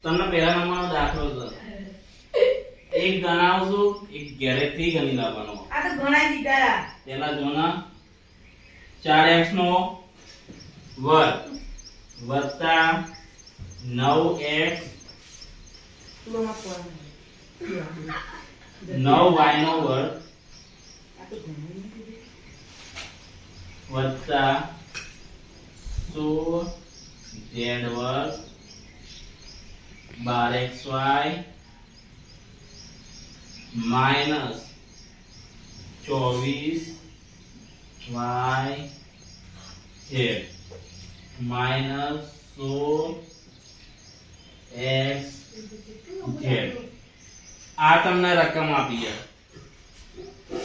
તમને પહેલા નંબરનો દાખલો છે એક ગણાવશું એક ઘેરેથી ગણી લાવવાનો આ તો ગણાઈ દીધા પેલા જોના 4x નો વર્ગ વત્તા 9x તુલોમાં કોણ 9y નો વર્ગ આ તો ગણાઈ દીધું વત્તા 16z વર્ગ 12xy minus 24y z minus 16x z આ તમને રકમ આપી છે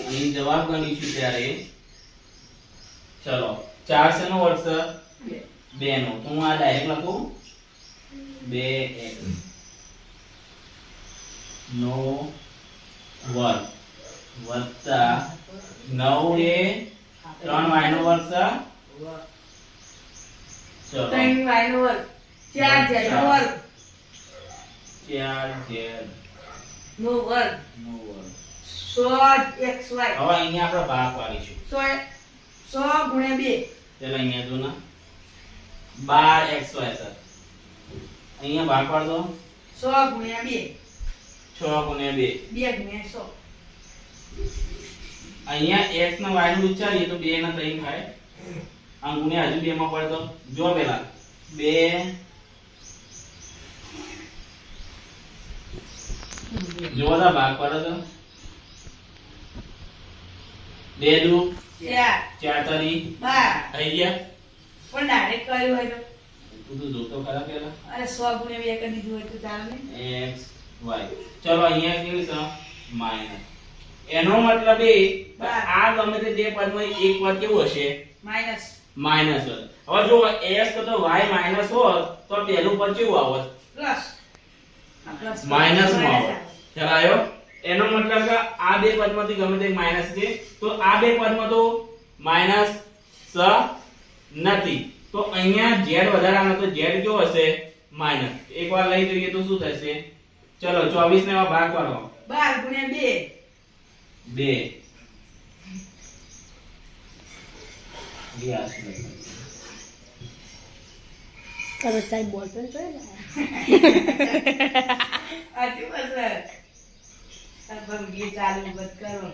અહીં જવાબ ગણીશું ત્યારે ચલો 4 શેનો વર્ગ છે 2 નો તો હું આ ડાયરેક્ટ લખું 2x નો વર્ગ વત્તા 9 એ 3y નો વર્ગ છે ચલો 3y નો વર્ગ 4z નો વર્ગ 4z નો વર્ગ નો વર્ગ 100xy હવે અહીંયા આપણે ભાગ પાડીશું 100 ગુણ્યા 2 ચલો અહીંયા જો ના 12xy સર અહીંયા ભાગ પાડ દો 100 ગુણ્યા 2 6 ગુણ્યા 2 2 ગુણ્યા 100 અહીંયા x ને y નું વિચારીએ તો 2 ના 3 થાય આ ગુણ્યા હજુ 2 માં પડે તો જો પેલા 2 જોવાના ભાગ પડે તો 2 દુ 4 તરી 12 થઈ ગયા પણ ડાયરેક્ટ કર્યું હોય તો તું તો જોતો ખરા પેલા અરે 100 ગુણ્યા 2 કરી દીધું હોય તો ચાલે ને x y ચલો અહીંયા કેવું છે માઈનસ એનો મતલબ એ કે આ ગમે તે બે પદમાં એક પદ કેવું હશે માઈનસ માઈનસ હોત હવે જો x તો y માઈનસ હોત તો પહેલું પદ કેવું આવત પ્લસ આ પ્લસ માઈનસ માં આવત ખ્યાલ આવ્યો એનો મતલબ કે આ બે પદમાંથી ગમે તે માઈનસ છે તો આ બે પદમાં તો માઈનસ સ નથી તો અહીંયા z વધારાનો તો z કેવો હશે માઈનસ એકવાર લઈ જોઈએ તો શું થશે ચલો 24 ને એમાં ભાગ પાડો 12 ગુણ્યા 2 2 કરો સાહેબ બોલ પેન જોઈ લે આજી બસ આ બંગી ચાલુ બત કરો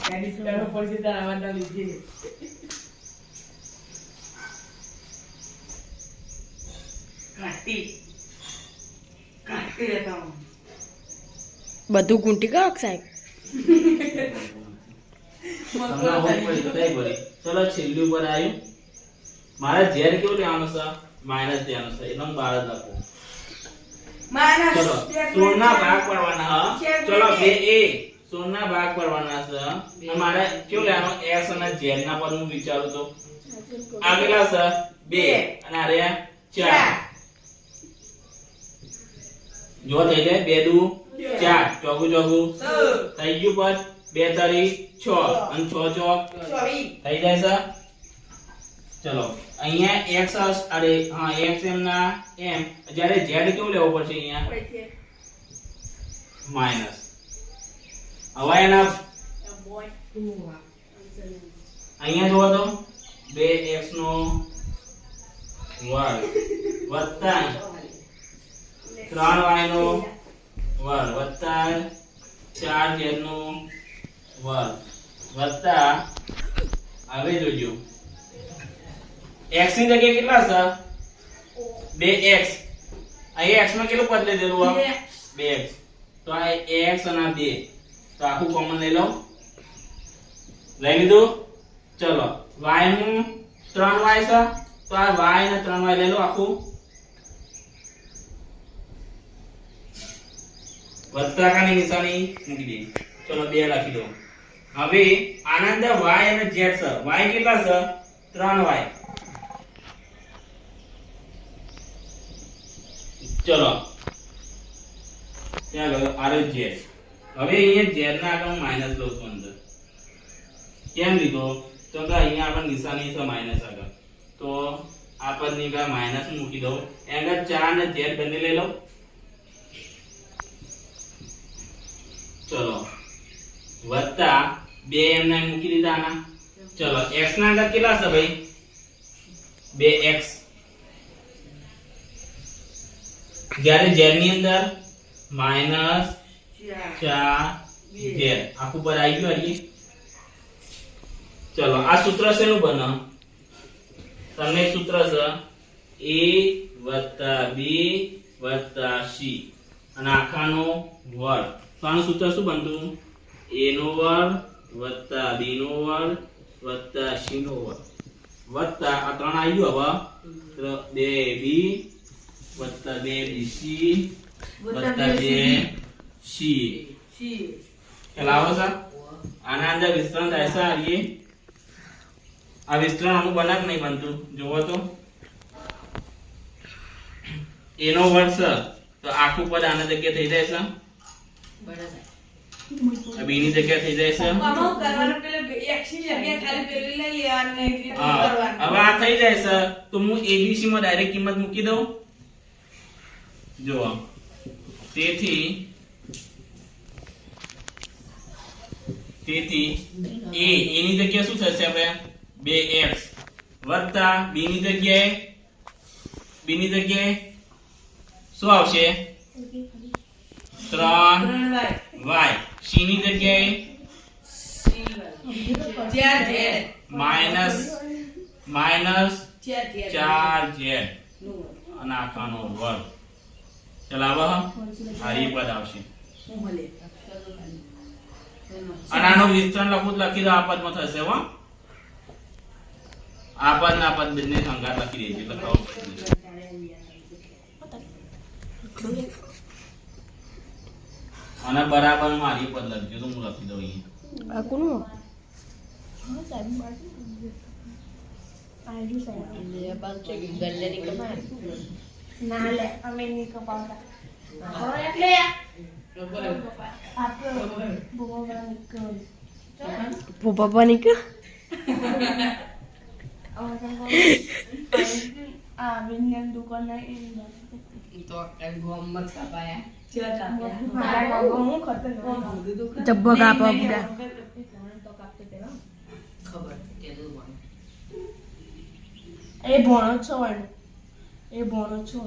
ગાડી કરો પડશે તાર આવા ના લીધે કાટી કાટી લેતા હું બધું ગુંટી કરો સાહેબ તમને હોય પડી તો કઈ પડી ચલો છેલ્લી ઉપર આવ્યું મારે ઝેર કેવું લેવાનું છે માઈનસ લેવાનું છે એટલે હું 12 જ લખું માઈનસ ચલો 16 ના ભાગ પાડવાના હા ચલો 2 એ 16 ના ભાગ પાડવાના છે અને મારે કેવું લેવાનું x અને z ના પદ હું વિચારું તો આ કેટલા છે 2 અને આ રહ્યા 4 જો થઈ જાય 2 દુ 4 ચોગુ ચોગુ થઈ ગયું પદ 2 તારી 6 અને 6 ચોક 24 થઈ જાય છે ચલો અહીંયા x અરે હા x m ના m જ્યારે z કેવું લેવું પડશે અહીંયા માઈનસ હવે એના અહીંયા જોવો તો 2x નો વર્ગ વત્તા 3y નો વર્ગ વત્તા 4z નો વર્ગ વત્તા હવે જોજો x ની જગ્યાએ કેટલા છે 2x અહીં x માં કેટલું પદ લઈ દેલું આ 2x તો આ x અને આ 2 તો આખું કોમન લઈ લો લઈ લીધું ચલો y નું 3y છે તો આ y ને 3y લઈ લો આખું વત્તાકાની નિશાની મૂકી દે ચલો 2 લખી દો હવે આના અંદર y અને z છે y કેટલા છે 3y ચલો ચાલો આરે z હવે અહીંયા z ના આગળ માઈનસ લઉં છું અંદર કેમ લીધો તો કે અહીંયા આપણે નિશાની છે માઈનસ આગળ તો આ પદ ની કા માઈનસ મૂકી દઉં એંગલ 4 ને z બંને લઈ લઉં ચલો વત્તા 2 એમને મૂકી દીધા આના ચલો x ના અંક કેટલા છે ભાઈ 2x જ્યારે z ની અંદર માઈનસ 4z આખું પર આવી ગયું હરી ચલો આ સૂત્ર શેનું બને તમને એક સૂત્ર છે a + b + c અને આખાનો વર્ગ તો આનું સૂત્ર શું બનતું a નો વર્ગ + b નો વર્ગ + c નો વર્ગ વત્તા આ ત્રણ આવી ગયું હવે તો 2b + 2bc + 2c ખ્યાલ આવો છે આના અંદર વિસ્તરણ થાય છે આ વિસ્તરણ આનું બને કે નહીં બનતું જોવો તો a નો વર્ગ છે તો આખું પદ આના જગ્યાએ થઈ જાય છે બરાબર b ની જગ્યાએ થઈ જાય છે આમાં કરવાનું પેલે x ની જગ્યાએ ખાલી પેલું લઈ લેવાનું ને એવી રીતે હા કરવાનું હવે આ થઈ જાય છે તો હું abc માં ડાયરેક્ટ કિંમત મૂકી દઉં જો તેથી a ની જગ્યાએ શું થશે આપણે 2x વત્તા b ની જગ્યાએ શું આવશે 3y c ની જગ્યાએ માઈનસ 4z અને આખાનો વર્ગ ચલાવો હારી પદ આવશે અને આનો વિસ્તરણ લખું તો લખી દો આ પદમાં થશે હો આ પદ ના પદ બંને સંગાત લખી દેજો એટલે ખબર પડી જશે અને બરાબર મારી પદ લખજો તો હું લખી દઉં અહીંયા આ કોનું ના લે અમે નહીં કપાવતા એટલે પપ્પા નીકળ દુકાન જબ્બો કાપા એ ભણો છો એ ભણો છો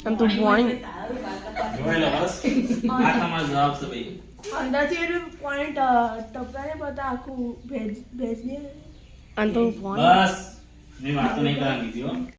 આમ તો ભણી જોઈ લો બસ આ તમારો જવાબ છે ભાઈ અંદાજથી એટલે પોઈન્ટ ટપકાને પતા આખું ભેજ ને અંતો બસ મેં વાત નહીં કરવાની દીધી હો